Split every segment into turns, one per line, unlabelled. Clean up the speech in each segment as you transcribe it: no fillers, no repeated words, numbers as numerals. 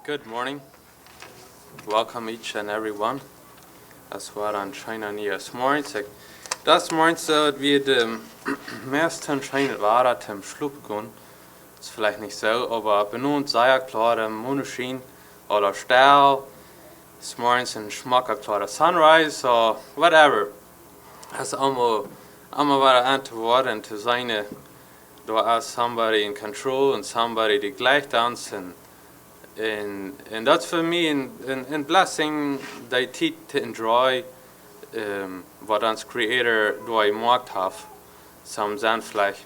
Good morning. Welcome each and every one. Das war dann scheinbar nie das morgens. Das morgens wie de meisten scheinen war zum Schlup gehen. Ist vielleicht nicht so, aber benannt sei ja klar der Mondschein oder Stern. Das morgens ein schmacker klarer Sunrise or whatever. Das einmal war antworten zu seine. Du hast somebody in control and somebody die gleich tanzen. And that's for me in blessing they teach to enjoy what uns Creator durch gemacht hat. Some sind vielleicht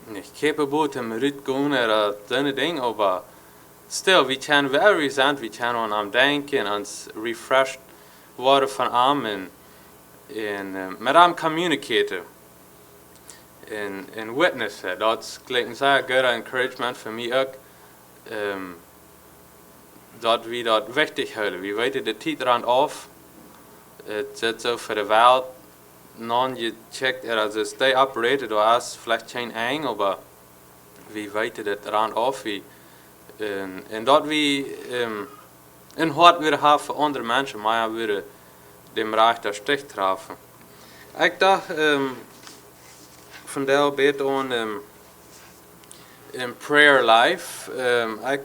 nicht capable to mit gehen oder so eine Ding, aber still, wir können very sind, wir können am denken, uns refreshed worden von am mit am communicaten and witnessen. Das klingt sehr guter Encouragement für mich auch. Dat we dat wichtig houden. We weten de tijd eraan af. Het zit zo voor de wereld. Non je checkt er als het stay operated door als vielleicht geen eng, maar we weten het eraan af. En dat we een hart willen hebben voor andere mensen, maar willen dem Reich der Stich treffen. Ik dacht vandaag beter aan in prayer life. Ik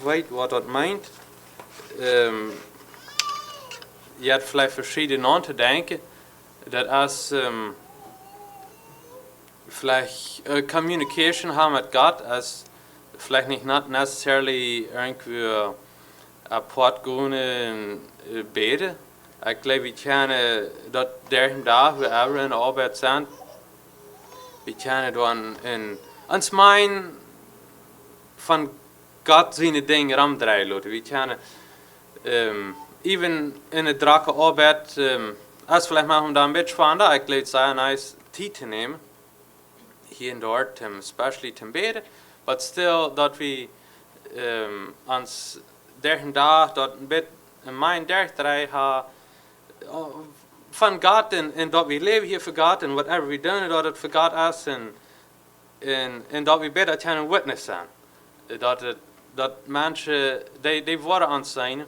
weet wat dat meint. Je hebt vielleicht verschiedene aan te denken. Dat als vielleicht communication haben mit Gott, als vielleicht nicht necessarily irgendwie apart gehen und beten. Ich glaube, wir können dort da, wherever in der Arbeit sind, wir können dann ans mein von Gott seine Dinge ramdrehen lassen. Wir können even in der Drake Arbeit, als vielleicht machen wir da ein bisschen spannender, ich glaube, es sei nice Zeit zu nehmen, hier und dort, especially zum Beten, but still, dass wir uns da, dort ein bisschen in mein drei haben, von Gott und dass wir leben hier für Gott und whatever wir tun, dass das für Gott ist en dat we beter kunnen witness zijn. Dat mensen, die worden aan het zijn.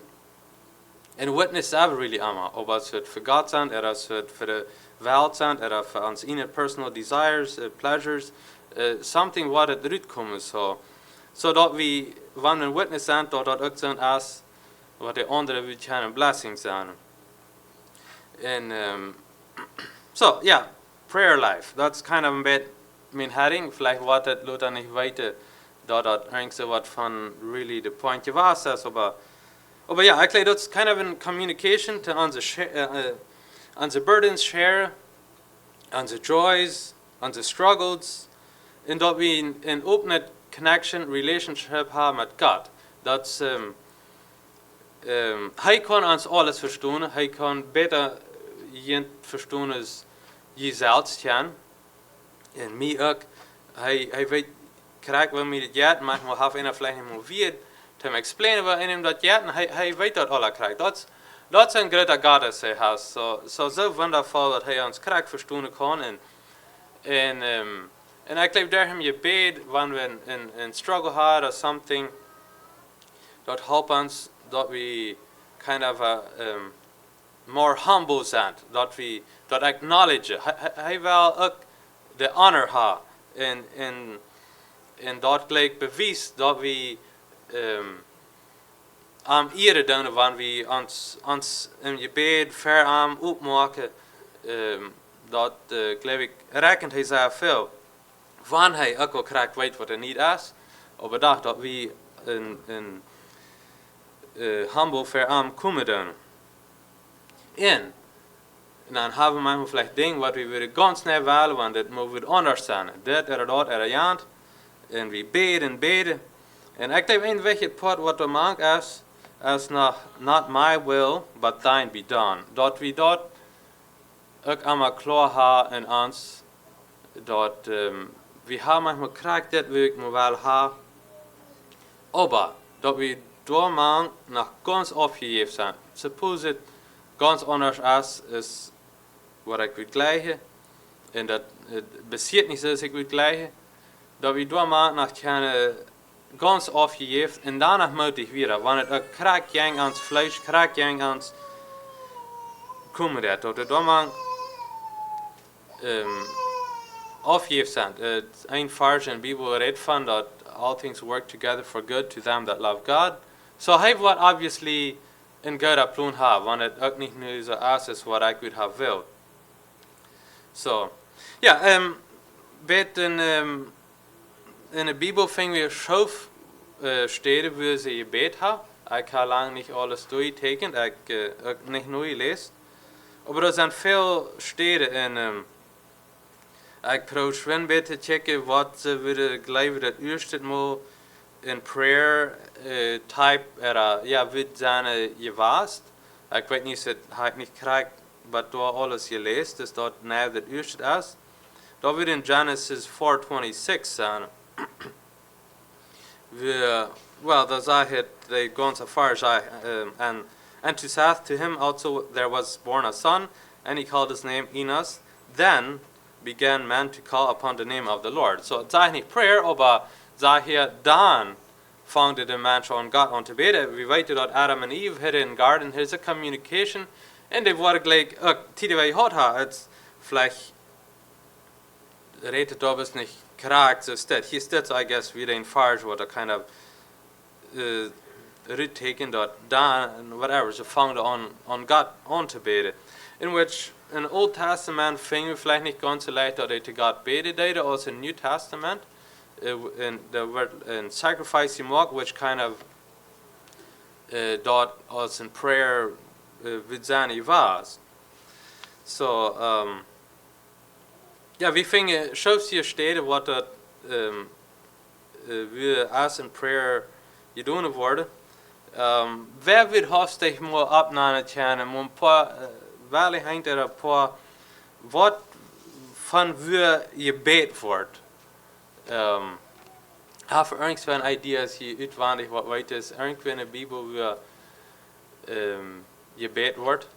En witness hebben we really allemaal. Of als het voor God zijn, of als het voor de wereld zijn, of voor ons inner personal desires, pleasures. Something wat het eruit komt. Zodat we, wanneer we witness zijn, dat dat ook zijn als wat de anderen we kunnen blessing zijn. En, prayer life. That's kind of a bit mijn heading, vielleicht wat het laat dan niet weten dat dat ergens wat van really the point was, aber ja, ik denk dat is kind of in communication to onze burdens share, onze joys, onze struggles, en dat we een open connection, relationship hebben met God. Dat hij kan ons alles verstaan, hij kan beter verstaan als jezelf kan. En mij ook, hij weet krijgt wel mij dat jaren, manchmal heeft hij vielleicht niet motiveerd te explainen wat in hem dat jaren, hij weet dat alle krijgt. Dat is een grote God dat hij heeft. Zo wondervol dat hij ons krijgt verstaan kan. En ik geloof daar hem je bed, wanneer we een struggle hebben of something, dat helpt ons dat we kind of more humble zijn, dat we dat acknowledge. Hij wil ook de honor ha en dat gelijk bewijs dat we aan ere doen wanneer we ons in je bed ver aan opmaken, dat geloof ik rekent hij zeer veel. Van hij ook al krijgt weet wat er niet is, maar bedacht dat we een humble ver aan komen doen. En dan hebben we manchmal vielleicht dingen wat we willen ganz snel willen, want dat moet we anders zijn. Dat jant. En we beden. En ik denk een beetje het part wat er maakt is not my will, but thine be done. Dat we dat ook allemaal klaar hebben in ons. Dat we hebben manchmal krijgt dat we maar wel hebben. Maar dat we door man nog ganz opgegeven zijn. Suppose het ganz anders is wat ik wil gleichen. En dat het besiert niet zoals ik wil gleichen. Dat we door man nog kunnen ganz aufgegeven en danach moet ich wieder, wenn es krak gang ans Fleisch, krak gang ans kommen der tot, da man aufgegeven sind. Ein Vers in der Bibel redt von, that all things work together for good to them that love God. So hij wordt obviously in God op plan have, want het ook niet nu zo is wat ik would have wil. So, ja, bet in de Bibel vingen we schoof steden waar ze gebed hebben. Ik heb lang niet alles doorgetekend, ik ook niet nooit gelezen. Maar er zijn veel steden in. Ik probeer schon te checken wat ze willen geloven dat eerst mal in prayer type ja, wird zijn gewaast. Ik weet niet, het heb ik niet krijgt, wat door alles gelezen, dus dat nou dat eerst is. Dat wird in Genesis 4:26 zijn. Well, da sagt het, they gone so far as and to Seth, to him also there was born a son, and he called his name Enos. Then began man to call upon the name of the Lord. So es ist nicht prayer, aber sei hier dann fangte der Mensch an Gott an zu beten. Wir wissen, dass Adam und Eve hier in den Garten, hier ist eine Communication, und die waren gleich, die wir gehört haben, jetzt vielleicht redet ob es nicht korrekt so steht. Hier steht es, I guess, wieder in Vers, wo da kind of retaken dort, dann, whatever, so fangte an Gott an zu beten. In which in the Old Testament fingen wir vielleicht nicht ganz so leicht, dass zu Gott beten deden, als in New Testament. There were in sacrifice gemacht, which kind of dort als in prayer with seine was. So, ja, wir fingen, schaust hier steden, was dort wir als in prayer gedaan worden. Wer wird hast dich mal abnehmen können, mal ein paar, weil ich hängt ein paar, was von wir gebet wird. Have irgendwelche Ideas hier uitwendig wat weet is, irgendwo in der Bibel wo gebet wordt.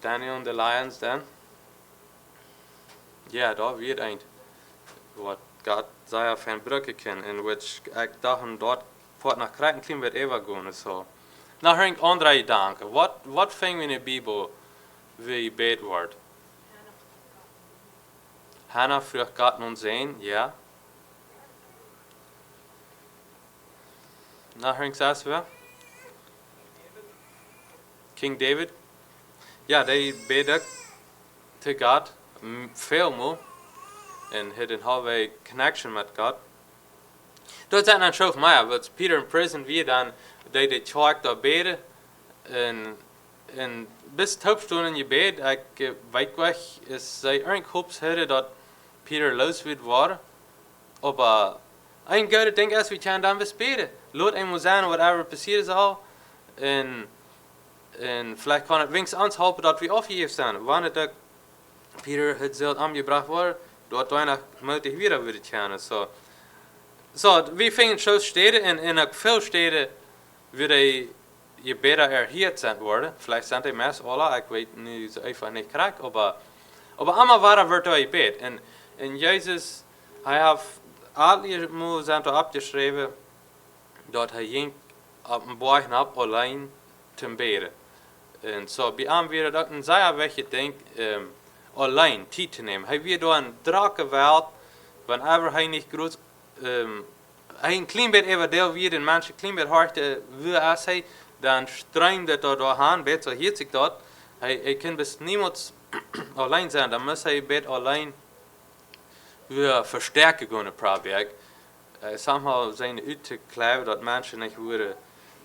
Daniel and the Lions then. Ja, da wird ein wat Gott sei auf ein Brücke kennen, in which ich dachte dort fort nach Kreitenklim wird ever gehen so. Nou hör ich andere Gedanken. Wat fingen wir in der Bibel wie gebet wordt? Hannah vroeg Gott nun sehen, ja. Nou hör ich das wer? King David. Ja, die betet zu Gott veel meer en had een halve connection met God. Dat zijn dan zo van mij, wat Peter in prison wie dan die de tjalk daar beden en bis het hoofdstunden je bed, ik weet weg, is zij erg hoops hadden dat Peter los wird worden, aber ein guter Ding ist, wir können dann was beten. Laat einmal sein, whatever passiert ist auch, en vielleicht kann es wenigstens uns helfen, dass wir aufgegeben sind. Wanneer dat Peter het zult aangebracht worden, dort weinig möglich wieder würde können. So, wir fingen schon Städte, in veel Städte würde je beter erhielt zijn worden. Vielleicht sind die meest alle, ich weiß nicht, so einfach nicht korrekt, aber allemaal waar wordt er gebed. En Jezus, hij heeft alle moe zijn abgeschreven, dat hij ging op een borg op alleen te beden. En zo, bij hem weer dat een zeer welke denk, alleen tijd te nemen. Hij weer door een drukke wereld, wanneer hij niet groot, hij een klein beetje even deel weer, en mensen klein beetje hard wil als hij, dan stroomt het doorheen, beter hield zich dat. Hij kan best niemand alleen zijn, dan moet hij beter alleen weer versterken kunnen proberen. Somehow zijn uit te kleven dat mensen niet worden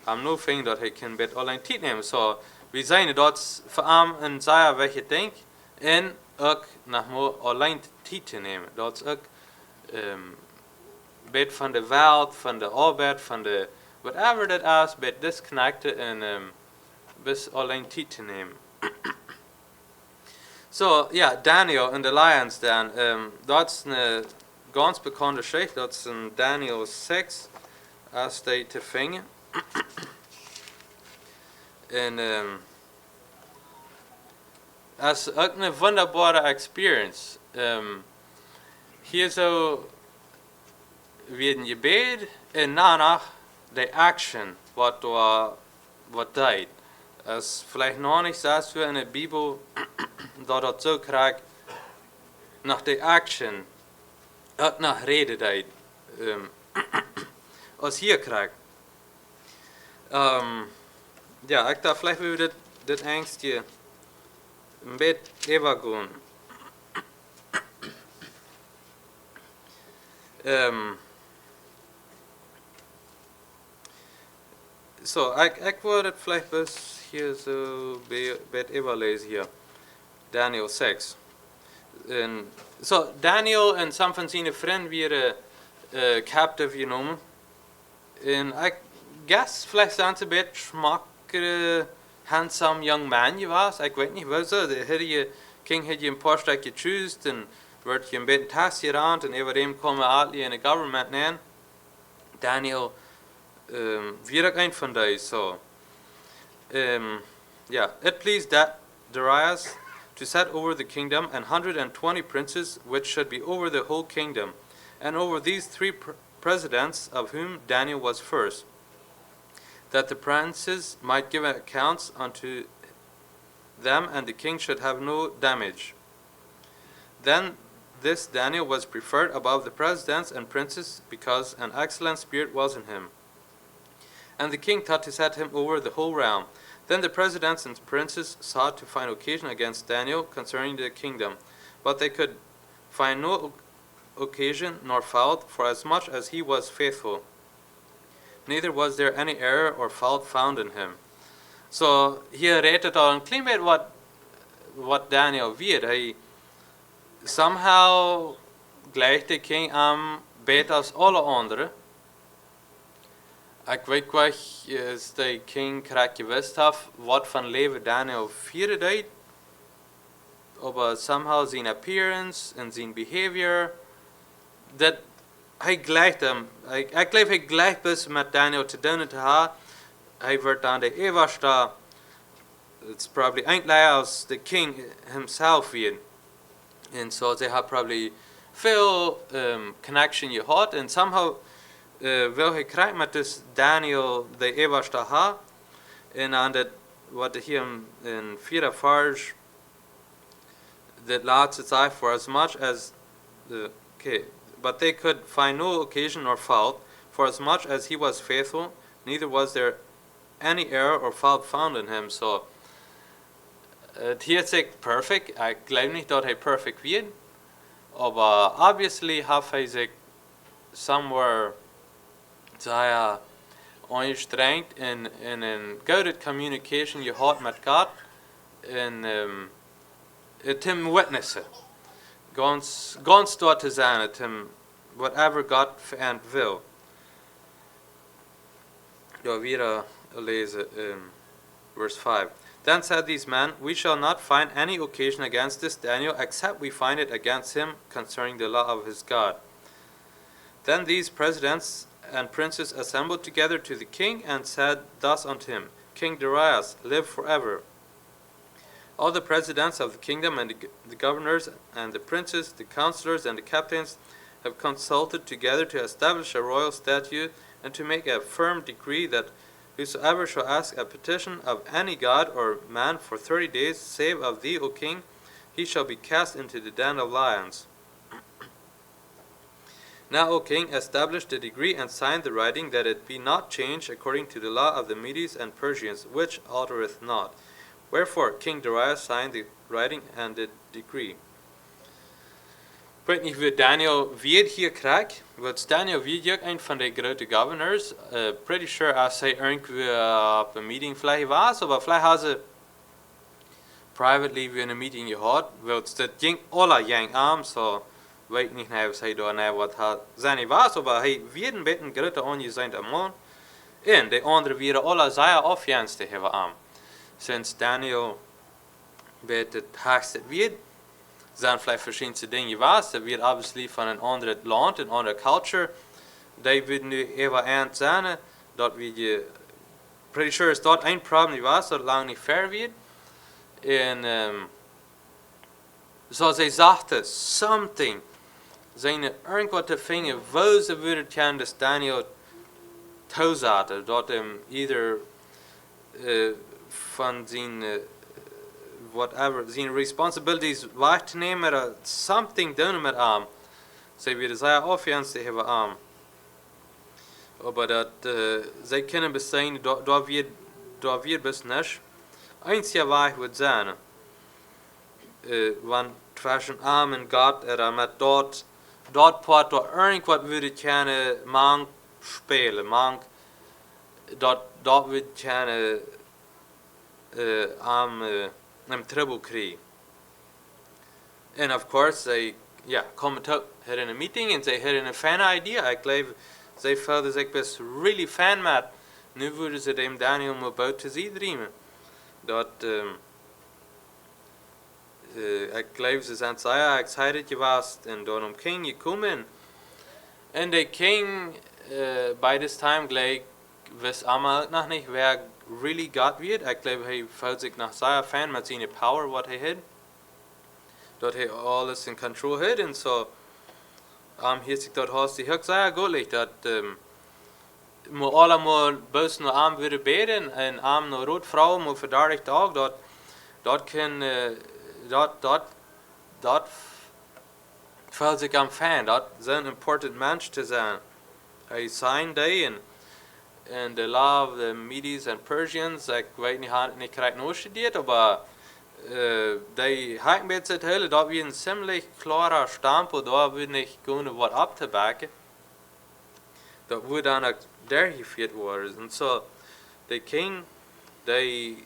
am nu vingen dat hij kan beter alleen tijd nemen. So, we zijn dat voor hem een zeer welke denk en ook nog maar alleen tijd te nemen. Dat is ook beter van de wereld, van de arbeid, van de whatever dat is, beter disconnecten en bis alleen tijd te nemen. So, ja, Daniel and the Lions dan, dat is een ganz bekannte Geschichte, dat is in Daniel 6, als die te vingen. En dat is ook een wonderbare experience. Hier zo, wie een gebed en daarna de action wat deed. Als vielleicht noch nicht sagst wir in der Bibel, dat zo krijgt nach de action, ook nach reden deed. Als hier krijgt. Ja, ik dacht vielleicht wil dit angst hier een beetje overgaan. Ik wil het vielleicht bis hier so bet überlesen hier. Daniel 6. Daniel en some van zijn vrienden werden captive genomen. En ik guess vielleicht zijn ze een beetje smakkere, handsome young man geweest. Ik weet niet wel zo. De king had je een paar stuk gechoosd en werd je een beetje tas gerand en over hem komen alle in de government neer. Daniel weer ook een van die zo. It pleased Darius to set over the kingdom 120 princes, which should be over the whole kingdom, and over these 3 presidents, of whom Daniel was first, that the princes might give accounts unto them, and the king should have no damage. Then this Daniel was preferred above the presidents and princes, because an excellent spirit was in him. And the king thought to set him over the whole realm. Then the presidents and princes sought to find occasion against Daniel concerning the kingdom, but they could find no occasion nor fault, for as much as he was faithful. Neither was there any error or fault found in him. So hier redt het al een klein beetje wat Daniel weet. Hij somehow gleicht de king aan beter als alle anderen. Ik weet wel, is de king krijgt gewist heeft wat van leven Daniel vierde deed. Maar somehow zijn appearance en zijn behavior, dat hij gleicht hem. Ik geloof hij gleicht bis met Daniel te doen te hebben. Hij wordt dan de eerste. It's probably eindelijk als de king himself weer. En zo ze hebben probably veel connection gehad en somehow wil hij krijgen met dus Daniel de eerste ha. En aan dat wat hier in 4 vers that laatste zei, for as much as but they could find no occasion or fault, for as much as he was faithful, neither was there any error or fault found in him. So het hier zegt perfect. Ik geloof niet dat hij perfect wird, aber obviously heeft hij zich somewhere sehr angestrengt in een goede communication gehad met God en het hem witnessen. Ganz dort te zijn, het hem whatever God wil. Ja, weer lezen verse 5. Then said these men, we shall not find any occasion against this Daniel, except we find it against him concerning the law of his God. Then these presidents and princes assembled together to the king, and said thus unto him, King Darius, live forever. All the presidents of the kingdom, and the governors, and the princes, the counselors, and the captains have consulted together to establish a royal statute, and to make a firm decree that whosoever shall ask a petition of any god or man for 30 days, save of thee, O king, he shall be cast into the den of lions. Now, O king, establish the decree and sign the writing, that it be not changed according to the law of the Medes and Persians, which altereth not. Wherefore King Darius signed the writing and the decree. Ik weet niet wie Daniel weer hier krijgt. Want Daniel weer ook een van de grote governors. Pretty sure als hij irgendwie op een meeting vielleicht was, maar vielleicht had ze privately weer een meeting gehad. Want dat ging alle gang aan, so weet niet of hij daar wat had zijn was, maar hij weer een beetje grote aangezien man. En de andere weer alle zeer afjans te hebben aan. Sinds Daniel weet het hoogste weet, zijn vielleicht verschillende dingen was. Dat wird obviously van een ander land, een andere culture. Die willen nu even aan zijn, dat we pretty sure is dat een probleem was, dat lang niet ver wird. En zoals hij sagte, something zijn irgendwas te vinden, wo ze würden können, dass Daniel toezaten, dat either van zijn whatever, zijn responsibilities weg te nemen, or something doen met hem. Zij willen zeer afjens te hebben hem. Aber dat, zij kunnen bestaan, dat wir bis nicht. Einziger Weg wird sein, wann zwischen arm und Gott, oder mit dort part, dort irgendwas würde gerne man spelen, man dort würde gerne am Trouble kriegen. And of course, they komen tot hier in een meeting en zij hadden een fijne idee. Ik geloof, zij voelden zich best really fan met. Nu worden ze dem Daniel maar buiten zien dreamen. Dat, ik geloof, ze zijn zeer excited geweest en daarom ging je komen. En de king, by this time, gleich, wist allemaal nog niet wer really God wird. Ik geloof, hij voelt zich nog zeer fan met zijn power, wat hij had. Dat hij alles in control had. En zo, hier zich dat haast die ook zeer goed dat moet allemaal buiten naar arm willen beden en arm naar rood vrouw moet verduidelijkt ook dat kan dat voelt zich aan fan, dat zijn important mens te zijn. Hij zijn die en de law of the Medes and Persians, ik weet niet correct gestudeerd, maar die haken met het hele, dat we een ziemlich klarer stempel, daar we niet kunnen wat op te bakken. Dat we dan ook dergevierd worden. En zo, de king, ik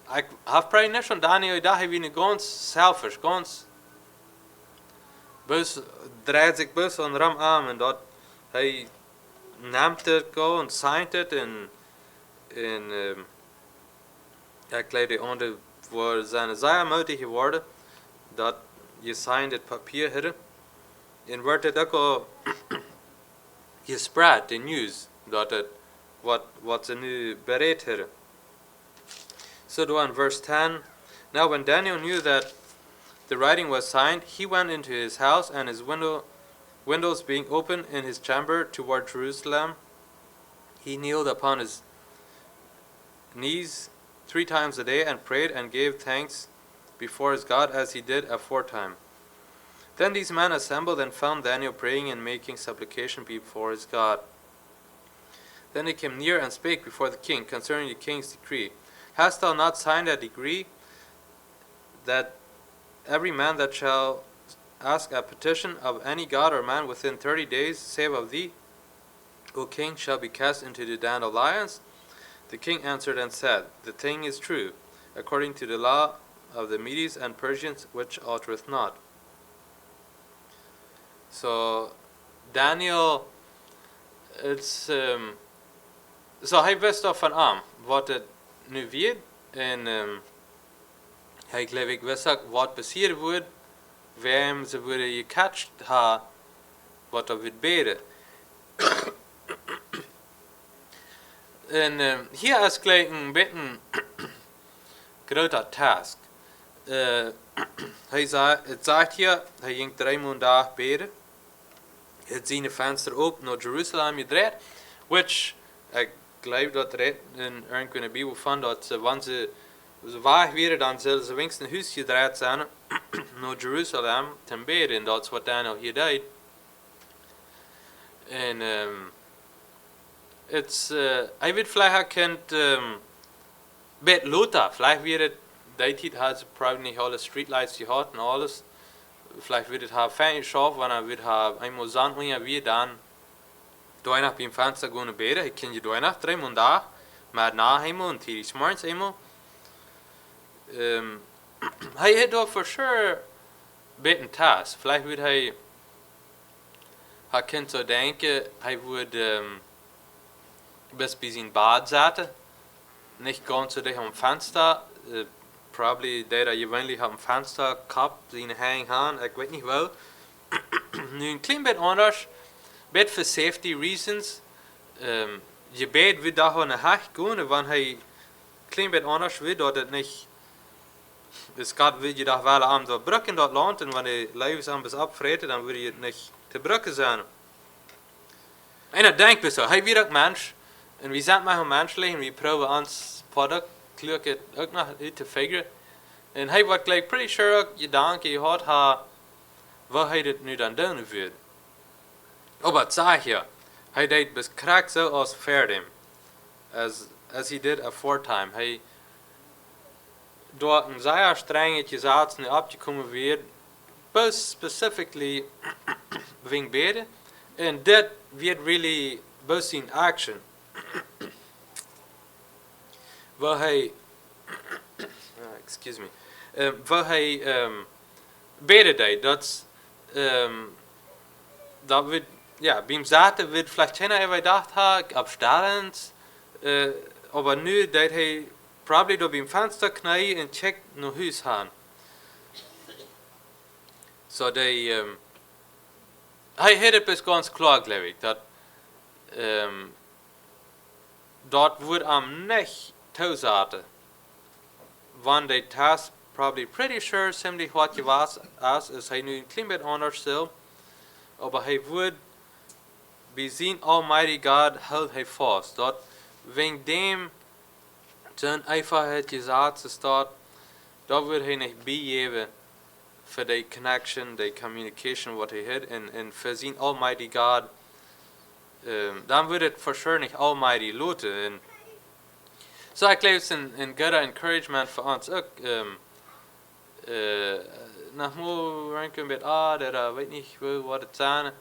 heb probably niet van Daniel, dat hij weer ganz selfish, ganz bus draait zich bus aan ram aan en dat hij neemt het go en signt het en ik geloof de andere voor zijn zeer moedig geworden dat je signed het papier hadden en wordt het ook al gespreid, de nieuws, dat het wat ze nu bereid hadden. So do in verse 10, now when Daniel knew that the writing was signed, he went into his house, and his windows being open in his chamber toward Jerusalem, he kneeled upon his knees 3 times a day and prayed and gave thanks before his God as he did aforetime. Then these men assembled and found Daniel praying and making supplication before his God. Then they came near and spake before the king concerning the king's decree. Hast thou not signed a decree that every man that shall ask a petition of any god or man within 30 days, save of thee, O king, shall be cast into the den of lions? The king answered and said, the thing is true, according to the law of the Medes and Persians, which altereth not. So Daniel, it's so hij wist al van wat het nu wird en hij geloof ik wist ook wat passieren wordt, wem ze worden gecatcht ha, wat er wird beden. En hier is gleich een beetje groter task. Het zegt hier, hij ging 3 maanden beden. Het zijn venster open naar Jeruzalem gedraaid, which ik geloof dat er in irgendeine Bibel van dat wanneer ze weg waren, dan zullen ze wenigstens een huis gedraaid zijn naar Jeruzalem te beden. En dat is wat Daniel hier deed. En hij weet vielleicht herkent bet Luther, vielleicht wird es die Zeit hat sie probably nicht alle Streetlights gehad und alles. Vielleicht wird es fein geschafft, wenn wird einmal Sand und wir dann nach beim Fenster gehen beten. Ich kann je nach 3 Monate mit nach einmal und hier ist morgens einmal. Hij hat doch for sure beten Task. Vielleicht wird hij kan zo denken, hij würde bis bei sein Bad zaten. Nicht ganz so dicht am Fenster. Probably der gewöhnlich am Fenster gehabt, seine Hang haben, ich weiß nicht wo. Nu een klein beetje anders, bet for safety reasons. Je bet wird da aan de haag gaan, wanneer hij een klein beetje anders wil, dat het niet Dus Gott wil je doch wel aan de brug in dat land, en wanneer je levens aan bis abvreten, dan wil je het niet te bruggen zijn. En dat denkt dus zo, hij weer ook mens, en we zijn maar een mens liggen, we proberen ons product, kluk het ook nog uit te figuren. En hij wordt gelijk pretty sure ook, je dank, je had haar, wat hij dit nu dan doen wil. Oh, wat zeg je? Hij deed bis krak zo als verdim, as he did a foretime. Hij door een zeer strenge zaad nu opgekomen weer, both specifically wing beden, and that wird really both in action. Waar hij, excuse me, waar hij beden deed, dat wird, ja, beim zaten wird vielleicht keiner even gedacht haben, abstellend, aber nu deed hij probably door beim Fenster knijden en check naar huis gaan. So hij had het best ganz klar, glaube ich, dat wordt am nicht toezaten. Want de task probably pretty sure ziemlich wat je was, als is hij nu een klein beetje anders stil, aber hij wordt bij zijn Almighty God houdt hij vast. Dat wegen dem zijn einfachheid gezegd staat, dat wordt hij niet bijgeven voor de connection, de communication wat hij heeft, en voor zijn Almighty God, dan wordt het for sure niet Almighty loten. En so ik geloof het is een goede encouragement voor ons ook. Nog moe ranken met dat weet niet wat het zijn.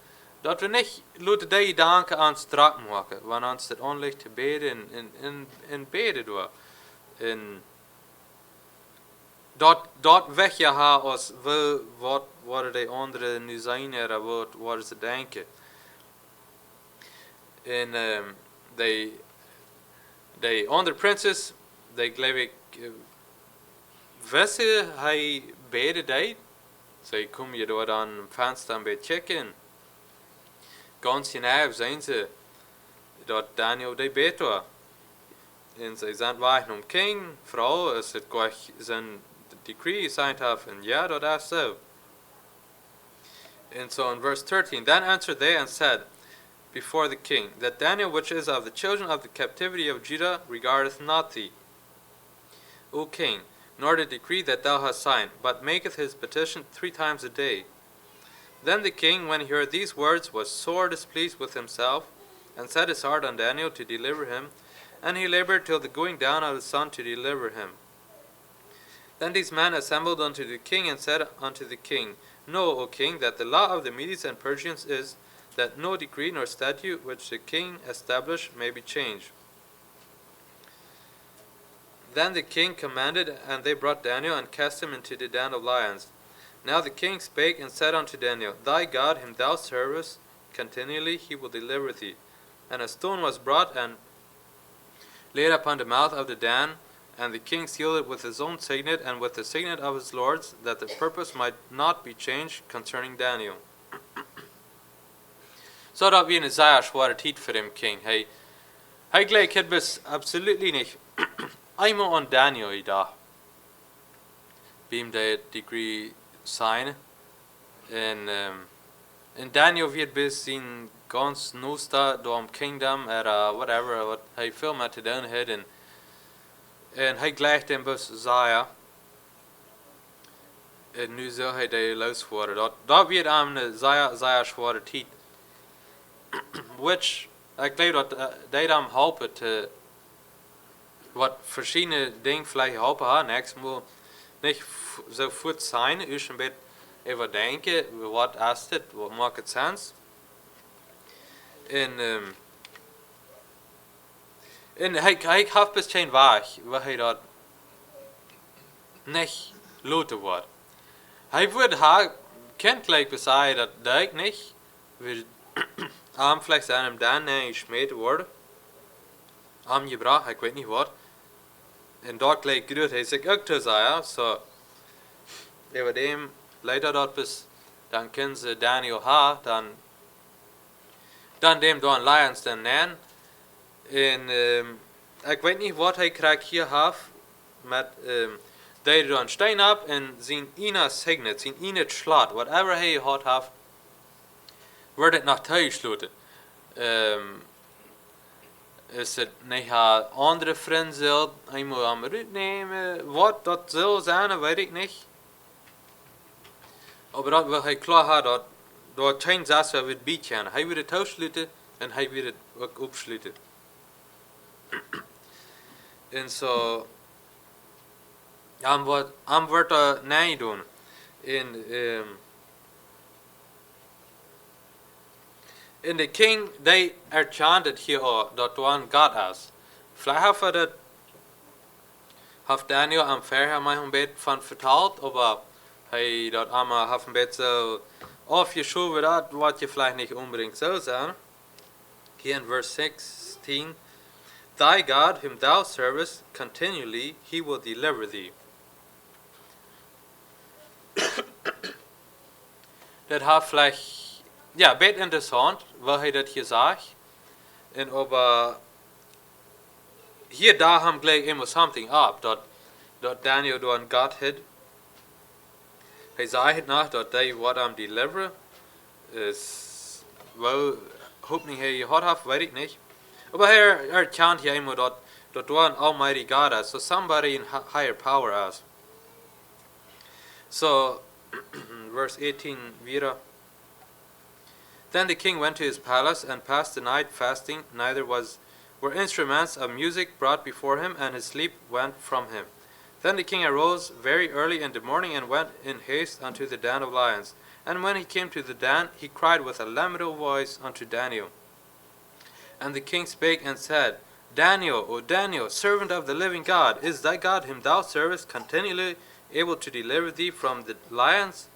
Dat we niet laten die danken aan strak maken, wanneer ons het onlicht te beden en beden door. En dat weg je haar als wat de anderen nu zijn en wat ze denken. En de andere prinses, die geloof ik, wisten hij beden deed. Zij kom je door dan venster bij checken. Ganz genau zijn ze dat Daniel de beter. En zij zijn wachten king, vrouw, als het gleich zijn decree signed have, and yeah, that is so. And so in verse 13, then answered they and said before the king, that Daniel, which is of the children of the captivity of Judah, regardeth not thee, O king, nor the decree that thou hast signed, but maketh his petition 3 times a day. Then the king, when he heard these words, was sore displeased with himself, and set his heart on Daniel to deliver him, and he labored till the going down of the sun to deliver him. Then these men assembled unto the king, and said unto the king, Know, O king, that the law of the Medes and Persians is, that no decree nor statute which the king established may be changed. Then the king commanded, and they brought Daniel, and cast him into the den of lions. Now the king spake and said unto Daniel, Thy God, whom thou servest continually, he will deliver thee. And a stone was brought and laid upon the mouth of the den, and the king sealed it with his own signet and with the signet of his lords, that the purpose might not be changed concerning Daniel. So dat wie een zeer zware tijd voor dem king. Hij gelijk het was absoluut niet eenmaal aan Daniel gedacht. Beim dat decree sign. En Daniel wird bis zijn ganz noosta door kingdom whatever wat hij veel met te doen had. En hij gleicht hem bus zeer. En nu zal hij de losworden. Dat wird aan een zeer zware tijd. Which ik geloof dat die hem helpen te wat verschillende dingen vielleicht helpen haar. Next moet niet zo voet zijn. U een beetje even denken. Wat is het? Wat maakt het sens? En hij heeft best geen weg waar hij dat niet laten wordt. Hij wordt haar kent gelijk bezien dat ik niet wil vielleicht aan hem dan gesmeten worden. Gebracht, ik weet niet wat. En dat gelijk doet hij zich ook te zeggen. So, over dem leider dat bis, dan kunnen ze Daniel haar, dan dem dan lions dan nemen. En ik weet niet wat hij krijgt hier heeft met they dan staan op en zijn ene signet, zijn ene slot, whatever hij had haft, wordt het nog thuissloten. Is het niet andere vrienden zullen, hij moet hem uitnemen, wat dat zal zijn, weet ik niet. Maar dat wil hij klaar hebben, dat geen zes weer het beetje. Hij wil het thuissluiten en hij wil het ook opsluiten. En zo, aan wordt er nee doen. En de king, die erkent het hier ook, dat er God is. Vielleicht heeft Daniel am verder mij een beetje van verteld, maar hij dat allemaal heeft een beetje zo afgeschoven dat wat je vielleicht niet unbedingt zo zijn. Hier in vers 16. Thy God, whom thou servest continually, he will deliver thee. Dat heeft vielleicht, ja, beetje interessant, wat hij dat hier zegt. En aber hier daar hem gleich immer something up, dat Daniel door een God had. Hij zei het nog, dat hij wat hem deliveren, is, wel, hoop niet hij gehad heeft, weet ik niet. Maar hij erkent hier immer dat door een almighty God is, so somebody in higher power is. So, verse 18 wieder. Then the king went to his palace and passed the night fasting, neither were instruments of music brought before him, and his sleep went from him. Then the king arose very early in the morning and went in haste unto the den of lions. And when he came to the den, he cried with a lamentable voice unto Daniel. And the king spake and said, Daniel, O Daniel, servant of the living God, is thy God whom thou servest continually able to deliver thee from the lions?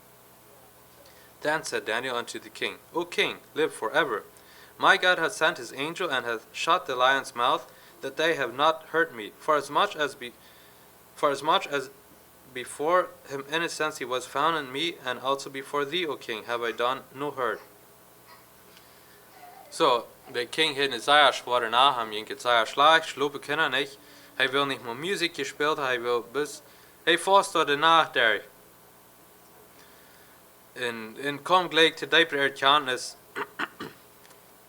Then said Daniel unto the king, O king, live forever. My God hath sent his angel, and hath shut the lions' mouth, that they have not hurt me. For as much as before him innocency was found in me, and also before thee, O king, have I done no hurt. So, der king had Isaiah schwor nach, ham ihn Isaiah schlag, schlope kenner nicht. Hij wil nicht mehr Musik gespielt, hij wil bis, hij forst danach der. En kom gleich zu dieper Erkenntnis,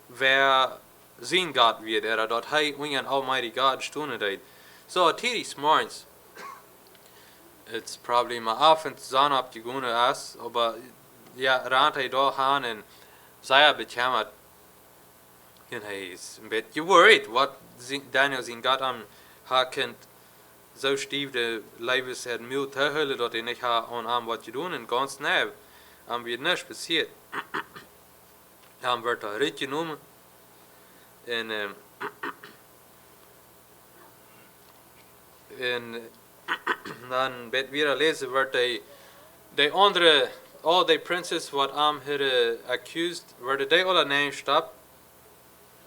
wer sein Gott wird, dat hij wingen Almighty God stunden deed. So, tidig morgens, it's probably my avond zon op die gune is, aber ja, rand hij doorgaan en zij bekämmert. En hij is een beetje worried, wat Daniel zijn God aan haar kind zo stief de levens het mil te hullen, dat hij niet aan wat je doen, en ganz snel. Wird nichts passiert. Wird er richtig genommen. En dan bet weer lezen wordt de andere, all the princes wat hadden accused, werden die alle neergestapt.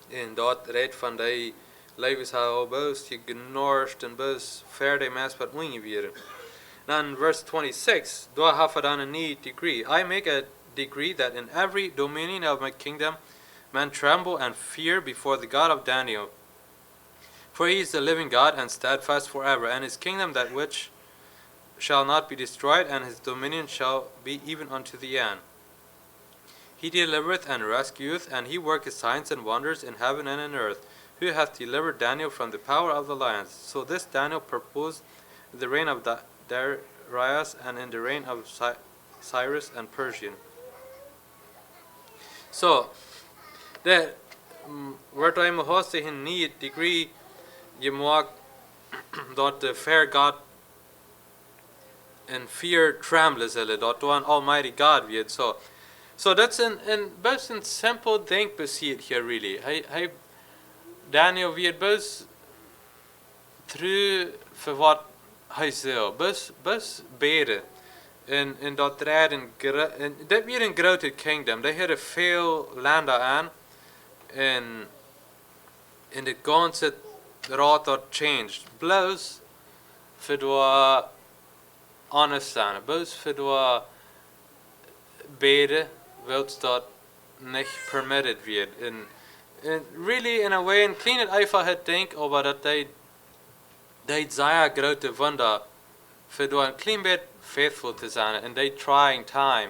En dat reed van die levens al boos genorst en boos verder met wat wingen weer. Then verse 26, do I have done a need decree? I make a decree that in every dominion of my kingdom men tremble and fear before the God of Daniel. For he is the living God and steadfast forever, and his kingdom that which shall not be destroyed, and his dominion shall be even unto the end. He delivereth and rescueth, and he worketh signs and wonders in heaven and in earth, who hath delivered Daniel from the power of the lions. So this Daniel purposed the reign of Darius, and in the reign of Cyrus and Persian. So, det wordt hij me host in niet degree je mag dat de fair God en fear tremble zullen, dat door een Almighty God wird. So that's een best een simpel ding passiert hier really. Daniel wird best terug voor wat hij zal, best beden. En dat dat weer een grote kingdom. Die hadden veel landen aan. En het ganze raad dat changed. Bloos voor de anders zijn. Bloos voor de beden wilt dat niet permitted wird. En really in a way, een kleine einfach het denk, aber dat die zeer grote wunder für door een klein bit faithful te zijn in die trying time.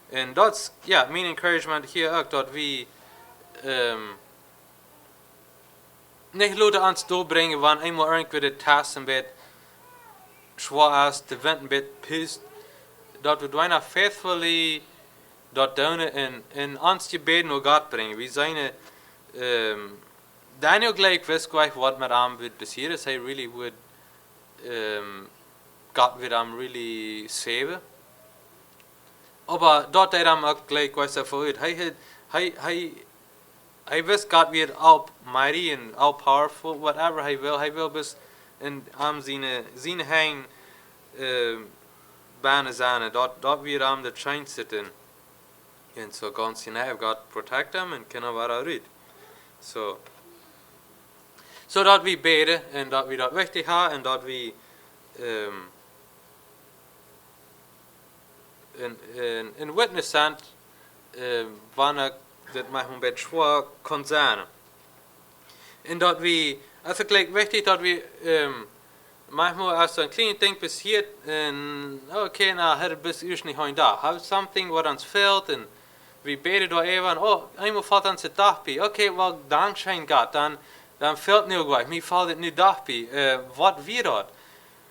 En dat is, mijn encouragement hier ook, dat we niet laten ons doorbrengen, wanneer eenmaal irgendwie de task een bit zwaar is, de wind een bit pist, dat we bijna faithfully dat doen en ons gebeden naar God brengen. We zijn Daniel gleich wist gleich wat met hem wird passieren. Hij really would God wird hem really save. Aber dort hem ook gleich was erfüllt. Hij wist God wird almighty and all powerful, whatever hij wil bis in am zijn hang banen zijn. Dat wird hem de chain zitten. En zo ganz genau God protect hem en kunnen we eruit. So dat we beden en dat we dat wichtig hebben en dat we een witness zijn wanneer dit mij een beetje zwaar kan zijn. En dat we, als ik like, wichtig dat we manchmal als een klein ding passiert en oké, nou het is eerst niet gewoon daar. Have something wat ons fehlt en we beden door even, eenmaal valt ons het dag bij. Oké, wel dankzij God, dan fehlt nu gleich. Mir fällt het nu dag bij. Wat wie dat?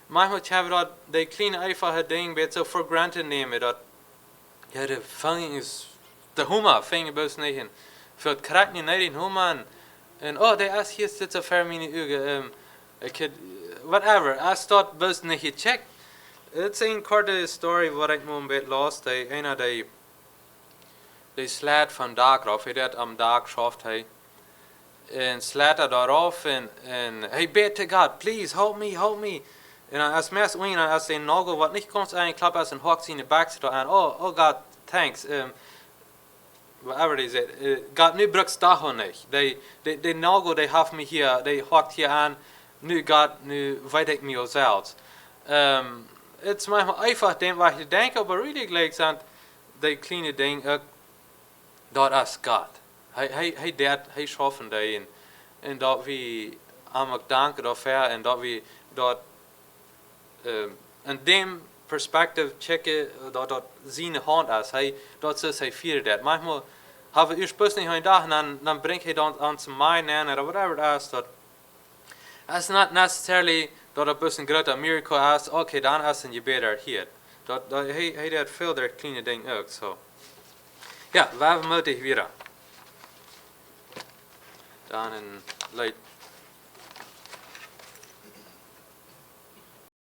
Manchmal hebben we dat, die kleine einfache ding beetje zo for granted nemen. Dat, ja, de vulling is, de humor, vingen bus niet in. Veel krijgt niet in humor. En de is hier zit zo ver mijn ugen. Whatever, als dat bus niet gecheckt. Het is een korte story wat ik me een beetje lost. Einer die slaat van dak af. Hij dat am dak schaft hij. En slaat er daarop en hij bidt to God, please help me. En als mensen als een nagel wat niet komt aanklapt als een hoek in de bak zit en God, thanks. Whatever they say, God nu brukt dat gewoon niet. Die nagel die heeft me hier, die hoekt hier aan. Nu God, nu weet ik me zelfs. Het is manchmal einfach wat je denkt, maar really gelijk zijn die kleine dingen, dat is God. Hij schaffen dat en dat we hem ook danken daarvoor en dat we dat in dem perspectief checken dat zijn hand is. Dat is hij vierde dat. Manchmal hebben we eerst best niet een dag en dan brengt hij dan aan zijn mind en whatever it is. Dat is not necessarily dat het best een grote miracle is. Oké, dan is een gebed er hier. Hij deed veel der kleine dingen ook. So. Ja, we moeten weer. Dan een light